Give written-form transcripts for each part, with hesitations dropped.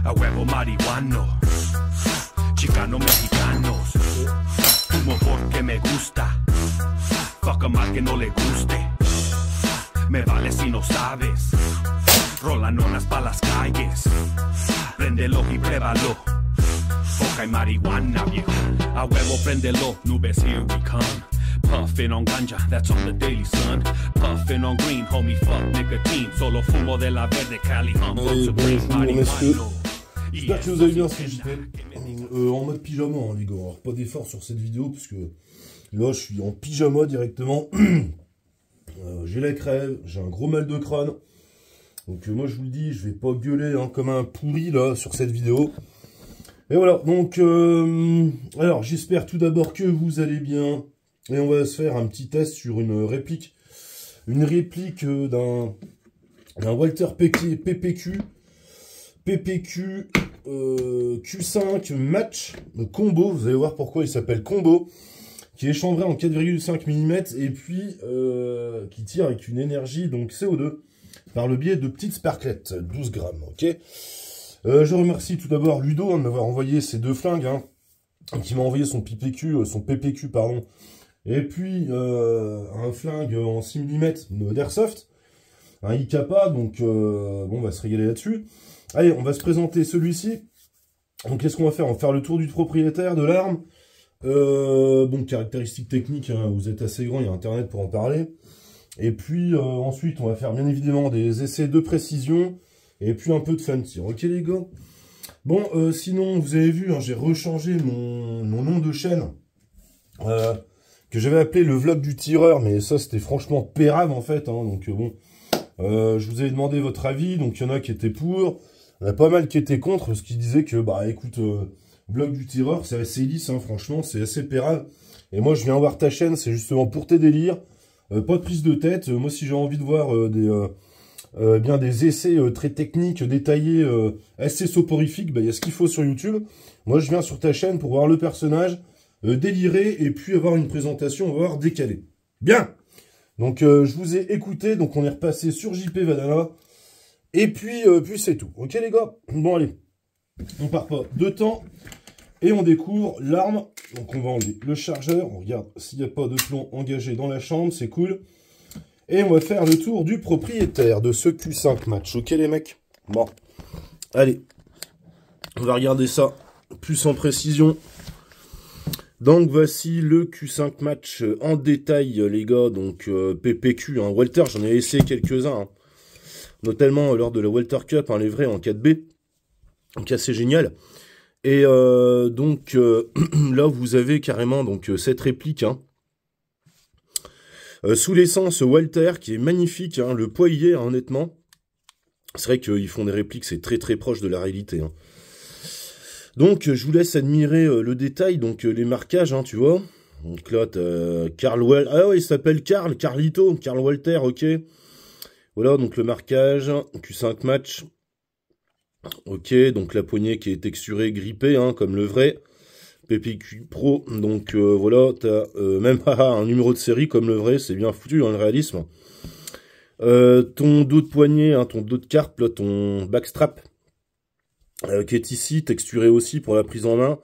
A huevo marihuano, chicano mexicanos. Fumo porque me gusta, fuck a mal que no le guste. Me vale si no sabes, rolanonas pa' las calles. Préndelo y pruébalo, coca y marihuana, viejo. A huevo préndelo, nubes here we come. Puffin' on ganja, that's on the daily, son. Puffin' on green, homie, fuck nicotine. Solo fumo de la verde Cali, Allez, bonjour messieurs. J'espère que vous allez bien, c'est JP. En mode pyjama, hein, les gars. Alors, pas d'effort sur cette vidéo, parce que là, je suis en pyjama directement. J'ai la crève, j'ai un gros mal de crâne. Donc, moi, je vous le dis, je vais pas gueuler hein, comme un pourri, là, sur cette vidéo. Et voilà, donc, alors, j'espère tout d'abord que vous allez bien. Et on va se faire un petit test sur une réplique. Une réplique d'un Walther PPQ. PPQ Q5 match combo. Vous allez voir pourquoi il s'appelle combo. Qui est chambré en 4,5 mm. Et puis, qui tire avec une énergie, donc CO2. Par le biais de petites sparklettes. 12 grammes, ok. Je remercie tout d'abord Ludo hein, de m'avoir envoyé ces deux flingues. Hein, qui m'a envoyé son PPQ, pardon. Et puis, un flingue en 6 mm d'Airsoft, un IKPA, donc bon, on va se régaler là-dessus. Allez, on va se présenter celui-ci. Donc, qu'est-ce qu'on va faire? On va faire le tour du propriétaire de l'arme. Bon, caractéristiques techniques, hein, vous êtes assez grand, il y a Internet pour en parler. Et puis, ensuite, on va faire bien évidemment des essais de précision, et puis un peu de fun tir. Ok, les gars? Bon, sinon, vous avez vu, hein, j'ai rechangé mon nom de chaîne. Que j'avais appelé le vlog du tireur, mais ça c'était franchement pérave en fait, hein, donc bon, je vous avais demandé votre avis, donc il y en a qui étaient pour, il y en a pas mal qui étaient contre, parce qu'ils disaient que, bah écoute, vlog du tireur, c'est assez lisse, hein, franchement, c'est assez pérave, et moi je viens voir ta chaîne, c'est justement pour tes délires, pas de prise de tête, moi si j'ai envie de voir bien des essais très techniques, détaillés, assez soporifiques, bah il y a ce qu'il faut sur YouTube, moi je viens sur ta chaîne pour voir le personnage, délirer et puis avoir une présentation, on va voir, décalée. Bien. Donc je vous ai écouté, donc on est repassé sur JP Vadana. Et puis, c'est tout. Ok les gars? Bon allez, on part pas de temps. Et on découvre l'arme. Donc on va enlever le chargeur. On regarde s'il n'y a pas de plomb engagé dans la chambre, c'est cool. Et on va faire le tour du propriétaire de ce Q5 match. Ok les mecs? Bon. Allez. On va regarder ça plus en précision. Donc voici le Q5 match en détail les gars, donc PPQ, hein. Walther j'en ai essayé quelques-uns, hein. Notamment lors de la Walther Cup, hein, les vrais en 4B, donc assez génial. Et donc là vous avez carrément donc cette réplique, hein, sous l'essence Walther qui est magnifique, hein, le poids y est, hein, honnêtement. C'est vrai qu'ils font des répliques, c'est très très proche de la réalité, hein. Donc, je vous laisse admirer le détail, donc les marquages, hein, tu vois. Donc là, t'as Carl Walter. Ah ouais, il s'appelle Carl Walter, ok. Voilà, donc le marquage, Q5 match. Ok, donc la poignée qui est texturée, grippée, hein, comme le vrai. PPQ Pro, donc voilà, t'as même un numéro de série comme le vrai, c'est bien foutu, hein, le réalisme. Ton dos de poignet, hein, ton dos de carpe, là, ton backstrap. Qui est ici, texturé aussi pour la prise en main.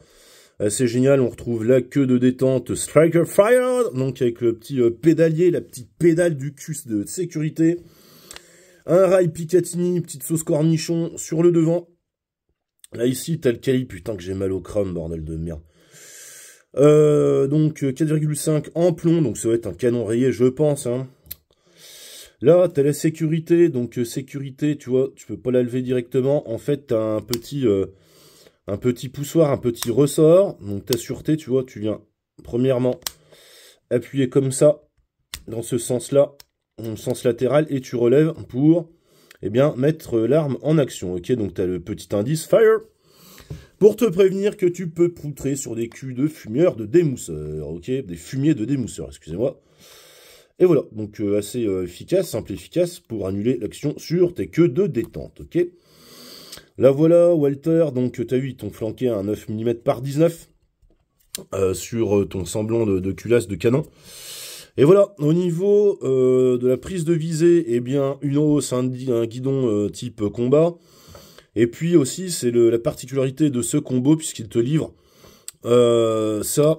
C'est génial, on retrouve la queue de détente Striker Fire, donc avec le petit pédalier, la petite pédale du cul de sécurité. Un rail Picatinny, petite sauce cornichon sur le devant. Là ici, t'as le calibre, putain que j'ai mal au crâne, bordel de merde. Donc 4,5 en plomb, donc ça va être un canon rayé, je pense, hein. Là, tu as la sécurité, donc sécurité, tu vois, tu peux pas la lever directement. En fait, tu as un petit poussoir, un petit ressort. Donc ta sûreté, tu vois, tu viens premièrement appuyer comme ça, dans ce sens-là, dans le sens latéral, et tu relèves pour, eh bien, mettre l'arme en action. Ok, donc tu as le petit indice Fire, pour te prévenir que tu peux poutrer sur des culs de fumeurs de démousseurs. Ok, des fumiers de démousseurs, excusez-moi. Et voilà, donc assez efficace, simple et efficace pour annuler l'action sur tes queues de détente, ok. Là voilà, Walther, donc tu as vu, ils t'ont flanqué un 9 mm par 19 sur ton semblant de culasse de canon. Et voilà, au niveau de la prise de visée, eh bien, une hausse, un guidon type combat. Et puis aussi, c'est la particularité de ce combo, puisqu'il te livre ça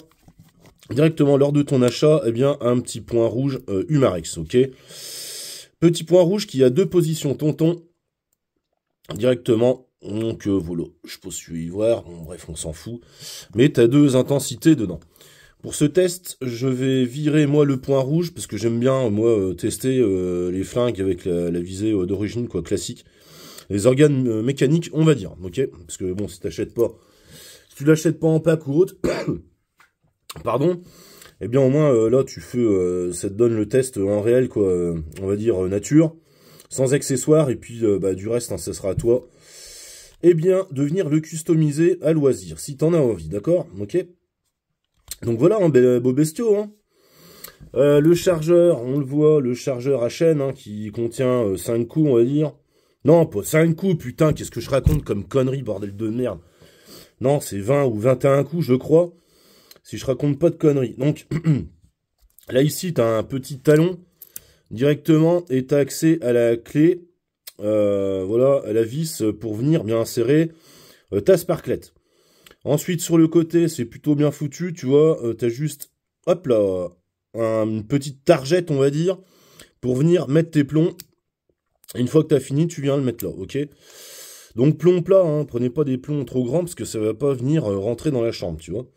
directement lors de ton achat, eh bien, un petit point rouge Humarex, ok. Petit point rouge qui a 2 positions tonton, directement. Donc voilà, je peux suivre, bon, bref, on s'en fout. Mais tu as 2 intensités dedans. Pour ce test, je vais virer moi le point rouge, parce que j'aime bien, moi, tester les flingues avec la visée d'origine, quoi, classique. Les organes mécaniques, on va dire, ok. Parce que bon, si tu l'achètes pas en pack ou autre, pardon, eh bien au moins là tu fais, ça te donne le test en réel, quoi, on va dire nature, sans accessoires, et puis du reste, hein, ça sera à toi, eh bien, de venir le customiser à loisir, si t'en as envie, d'accord, ok. Donc voilà, un beau bestiau, hein. Le chargeur, on le voit, le chargeur à chaîne, hein, qui contient 5 coups, on va dire. Non, pas 5 coups, putain, qu'est-ce que je raconte comme connerie, bordel de merde. Non, c'est 20 ou 21 coups, je crois, si je raconte pas de conneries. Donc, là, ici, tu as un petit talon, directement, et tu as accès à la clé, voilà, à la vis, pour venir bien insérer ta sparklette. Ensuite, sur le côté, c'est plutôt bien foutu, tu vois, tu as juste, hop là, une petite targette, on va dire, pour venir mettre tes plombs. Une fois que tu as fini, tu viens le mettre là, ok? Donc plomb plat, hein, prenez pas des plombs trop grands, parce que ça va pas venir rentrer dans la chambre, tu vois.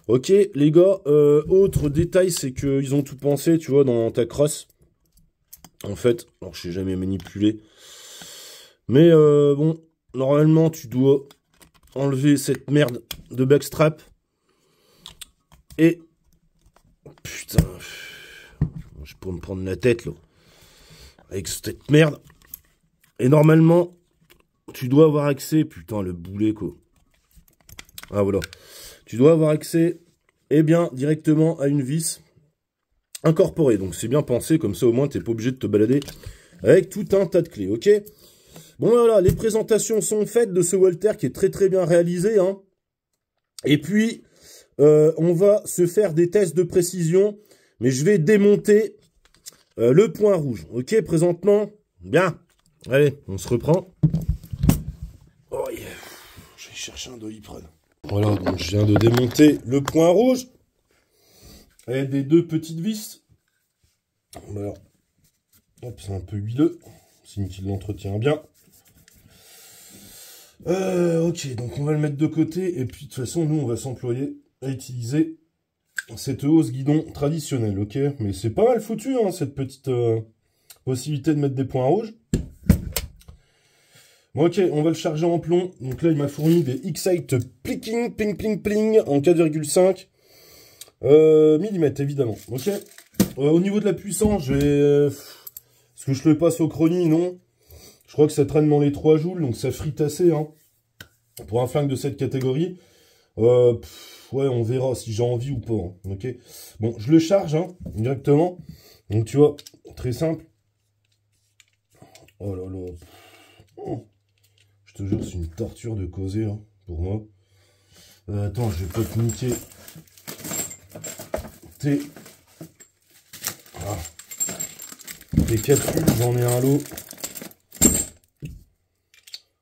Ok, les gars, autre détail, c'est qu'ils ont tout pensé, tu vois, dans ta crosse. En fait, alors je sais jamais manipuler. Mais bon, normalement, tu dois enlever cette merde de backstrap. Et... Putain, je peux me prendre la tête, là. Avec cette merde. Et normalement, tu dois avoir accès... Putain, le boulet, quoi. Ah, voilà. Tu dois avoir accès, eh bien, directement à une vis incorporée. Donc, c'est bien pensé. Comme ça, au moins, tu n'es pas obligé de te balader avec tout un tas de clés, ok? Bon, voilà, les présentations sont faites de ce Walther qui est très, très bien réalisé, hein. Et puis, on va se faire des tests de précision. Mais je vais démonter le point rouge, ok, présentement. Bien. Allez, on se reprend. Oh, yeah. Je vais chercher un Doliprane. Voilà, donc je viens de démonter le point rouge. Avec des 2 petites vis. Alors, hop, c'est un peu huileux. Signe qu'il l'entretient bien. Ok, donc on va le mettre de côté. Et puis, de toute façon, nous, on va s'employer à utiliser cette hausse guidon traditionnelle, ok. Mais c'est pas mal foutu, hein, cette petite possibilité de mettre des points rouges. Bon, ok, on va le charger en plomb. Donc là, il m'a fourni des X8 Pling Pling Pling Pling en 4,5 mm, évidemment. Ok. Au niveau de la puissance, je vais... Est-ce que je le passe au chrony? Non. Je crois que ça traîne dans les 3 joules, donc ça frite assez, hein. Pour un flingue de cette catégorie. Ouais, on verra si j'ai envie ou pas, hein. Ok. Bon, je le charge, hein, directement. Donc, tu vois, très simple. Oh là là. Oh. Je te jure, c'est une torture de causer, hein, pour moi. Attends, je vais pas te niquer. Tes capsules, j'en ai un lot.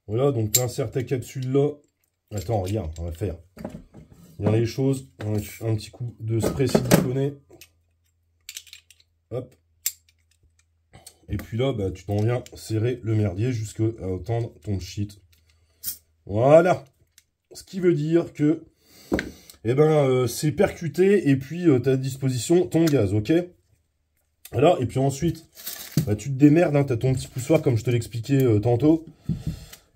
Voilà, donc tu insères ta capsule là. Attends, regarde, on va faire. Bien les choses. Un petit coup de spray siliconé. Hop. Et puis là, bah, tu t'en viens serrer le merdier jusqu'à attendre ton shit. Voilà. Ce qui veut dire que eh ben, c'est percuté et puis tu as à disposition ton gaz, ok? Voilà, et puis ensuite, bah, tu te démerdes, hein, tu as ton petit poussoir comme je te l'expliquais tantôt.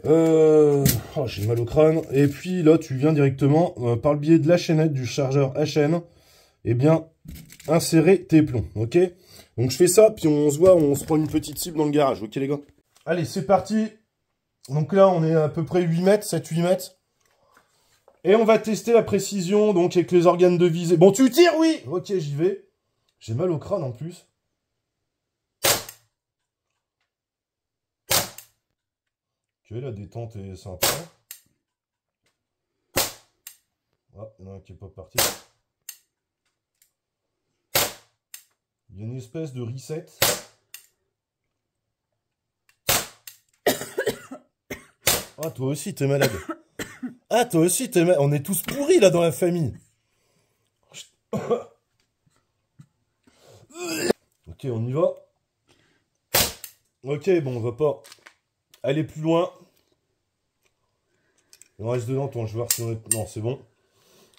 Oh, j'ai mal au crâne. Et puis là, tu viens directement, par le biais de la chaînette du chargeur HN, eh bien, insérer tes plombs, ok? Donc je fais ça, puis on se voit, on se prend une petite cible dans le garage, ok les gars? Allez, c'est parti. Donc là, on est à peu près 8 mètres, 7-8 mètres. Et on va tester la précision, donc avec les organes de visée. Bon, tu tires, oui! Ok, j'y vais. J'ai mal au crâne en plus. Ok, la détente est sympa. Ah, il y en a un qui n'est pas parti. Il y a une espèce de reset. Ah, toi aussi, t'es malade. Ah, toi aussi, t'es malade. On est tous pourris, là, dans la famille. Ok, on y va. Ok, bon, on va pas aller plus loin. Il en reste dedans, ton joueur. Non, c'est bon.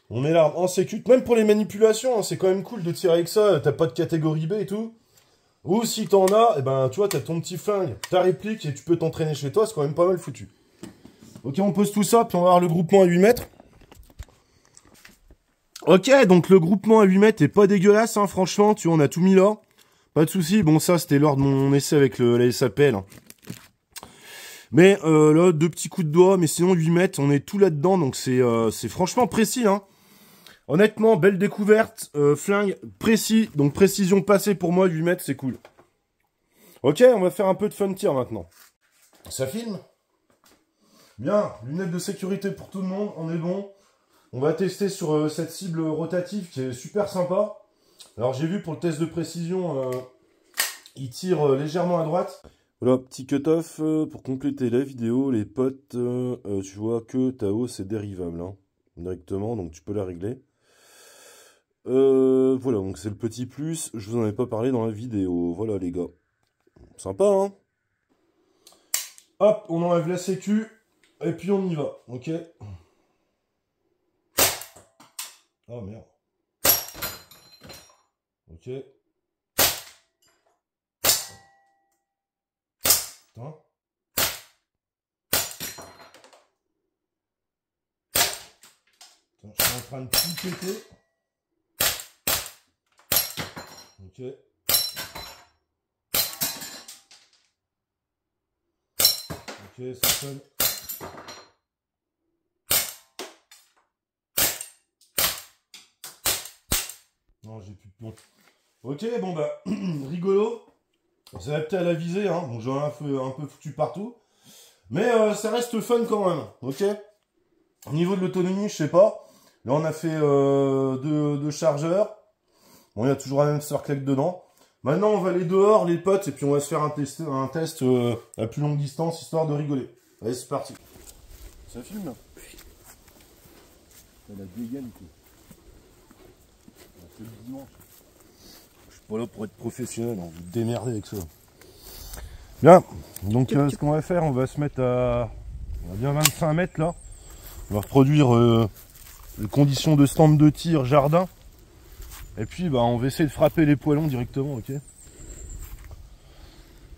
On met l'arme en sécu. Même pour les manipulations, hein, c'est quand même cool de tirer avec ça. T'as pas de catégorie B et tout. Ou si t'en as, eh ben, tu vois, t'as ton petit flingue, ta réplique et tu peux t'entraîner chez toi. C'est quand même pas mal foutu. Ok, on pose tout ça, puis on va voir le groupement à 8 mètres. Ok, donc le groupement à 8 mètres est pas dégueulasse, hein, franchement. Tu vois, on a tout mis là. Pas de souci. Bon, ça, c'était lors de mon essai avec la SAPL. Hein. Mais là, 2 petits coups de doigt, mais sinon 8 mètres, on est tout là-dedans, donc c'est franchement précis. Hein. Honnêtement, belle découverte, flingue précis, donc précision passée pour moi, 8 mètres, c'est cool. Ok, on va faire un peu de fun tir maintenant. Ça filme? Bien, lunettes de sécurité pour tout le monde, on est bon. On va tester sur cette cible rotative qui est super sympa. Alors j'ai vu pour le test de précision, il tire légèrement à droite. Voilà, petit cut-off pour compléter la vidéo. Les potes, tu vois que ta hausse est dérivable hein, directement, donc tu peux la régler. Voilà, donc c'est le petit plus. Je vous en ai pas parlé dans la vidéo. Voilà les gars. Sympa, hein? Hop, on enlève la sécu. Et puis on y va, ok? Oh merde. Ok. Putain. Attends, je suis en train de tout péter. Ok. Ok, ça sonne. Non, j'ai plus de plomb. Ok, bon bah, rigolo. C'est adapté à la visée, hein. Bon, j'en ai un peu foutu partout. Mais ça reste fun quand même, ok. Au niveau de l'autonomie, je sais pas. Là, on a fait deux chargeurs. Bon, il y a toujours la même circlette dedans. Maintenant, on va aller dehors, les potes, et puis on va se faire un test à plus longue distance, histoire de rigoler. Allez, c'est parti. Ça filme, là? Ça la dégaine, quoi. C'est le dimanche. Je suis pas là pour être professionnel, on va vous démerder avec ça. Bien, donc ce qu'on va faire, on va se mettre à bien 25 mètres, là. On va reproduire les conditions de stand de tir, jardin. Et puis, bah, on va essayer de frapper les poilons directement, ok?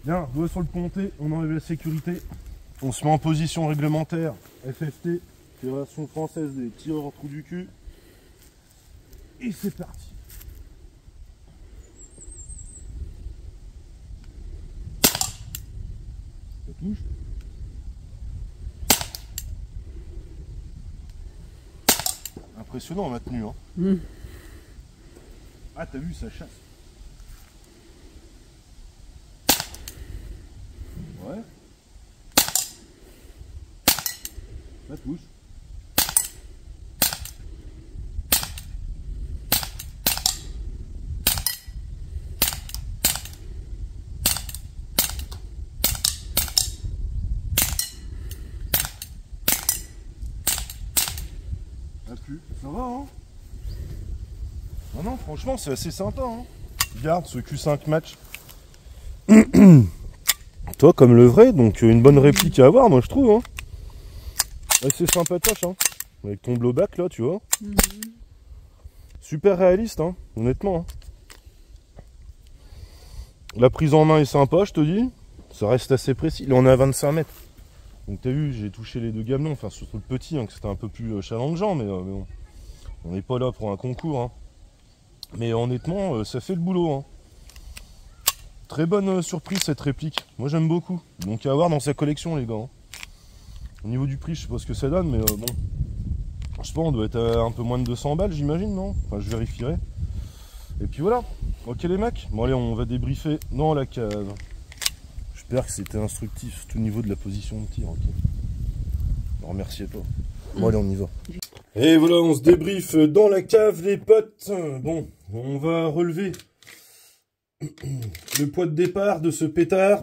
Bien, doigt sur le ponté, on enlève la sécurité. On se met en position réglementaire, FFT, Fédération Française des Tireurs Trou du Cul. Et c'est parti. Ça touche. Impressionnant, on a tenu, hein. Ah, t'as vu, ça chasse. Ouais. Ça touche. Ça pue. Ça va, hein? Non, franchement, c'est assez sympa, hein. Regarde ce Q5 match. Toi, comme le vrai, donc une bonne réplique à avoir, moi je trouve, hein. Assez sympatoche, hein. Avec ton blowback là, tu vois. Super réaliste, hein, honnêtement. Hein. La prise en main est sympa, je te dis. Ça reste assez précis. Là, on est à 25 mètres. Donc, t'as vu, j'ai touché les deux gamelons. Enfin, surtout le petit, hein, que c'était un peu plus challengeant. Mais bon, on n'est pas là pour un concours. Hein. Mais honnêtement, ça fait le boulot. Hein. Très bonne surprise cette réplique. Moi, j'aime beaucoup. Donc, à avoir dans sa collection, les gars. Hein. Au niveau du prix, je sais pas ce que ça donne, mais bon. Je sais pas, on doit être à un peu moins de 200 balles, j'imagine, non? Enfin, je vérifierai. Et puis voilà. Ok, les mecs. Bon, allez, on va débriefer dans la cave. J'espère que c'était instructif, tout au niveau de la position de tir. Ok. Ne remerciez pas. Bon, allez, on y va. Et voilà, on se débriefe dans la cave, les potes. Bon, on va relever le poids de départ de ce pétard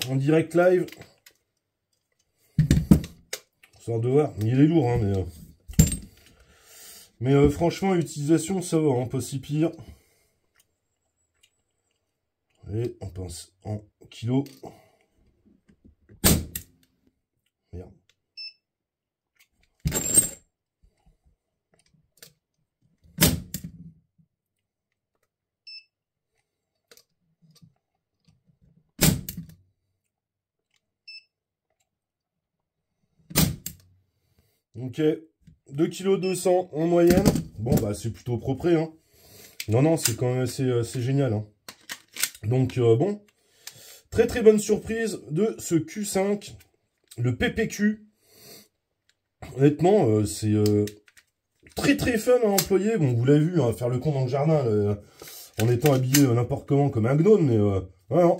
en direct live. histoire de voir. Il est lourd, hein, mais franchement, l'utilisation, ça va, hein, pas si pire. Et on passe en kilos. Merde. Ok, 2,2 kg en moyenne. Bon, bah, c'est plutôt propre, hein. Non, c'est quand même assez génial, hein. Donc, bon, très très bonne surprise de ce Q5, le PPQ. Honnêtement, c'est très très fun à employer. Bon, vous l'avez vu, hein, faire le con dans le jardin, en étant habillé n'importe comment comme un gnome, mais voilà.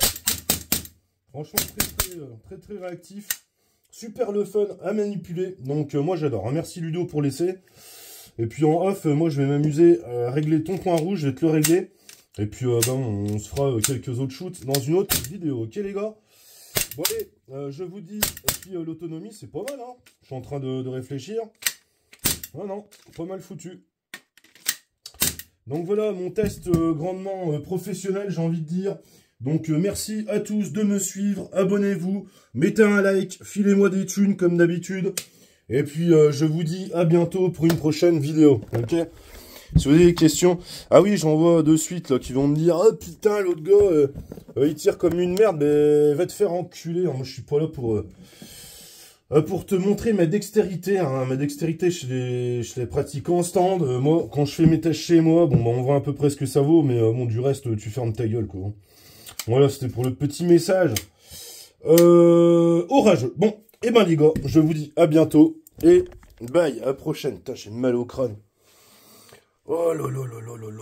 Franchement, très réactif. Super le fun à manipuler. Donc, moi j'adore. Hein. Merci Ludo pour l'essai. Et puis en off, moi je vais m'amuser à régler ton point rouge, je vais te le régler. Et puis on se fera quelques autres shoots dans une autre vidéo, ok les gars? Bon allez, je vous dis, et puis l'autonomie c'est pas mal, hein. Je suis en train de réfléchir. Non, pas mal foutu. Donc voilà, mon test grandement professionnel, j'ai envie de dire. Donc merci à tous de me suivre, abonnez-vous, mettez un like, filez-moi des thunes comme d'habitude. Et puis je vous dis à bientôt pour une prochaine vidéo, ok? Si vous avez des questions... Ah oui, j'en vois de suite là qui vont me dire « Ah putain, l'autre gars, il tire comme une merde, mais va te faire enculer. » Moi, je suis pas là pour te montrer ma dextérité. Hein. Ma dextérité, je les pratique en stand. Moi, quand je fais mes tâches chez moi, bon, bah, on voit à peu près ce que ça vaut, mais bon, du reste, tu fermes ta gueule, quoi. Voilà, c'était pour le petit message. Orageux. Bon, et ben les gars, je vous dis à bientôt. Et bye, à la prochaine. Putain, j'ai mal au crâne. Oh là là là là là là.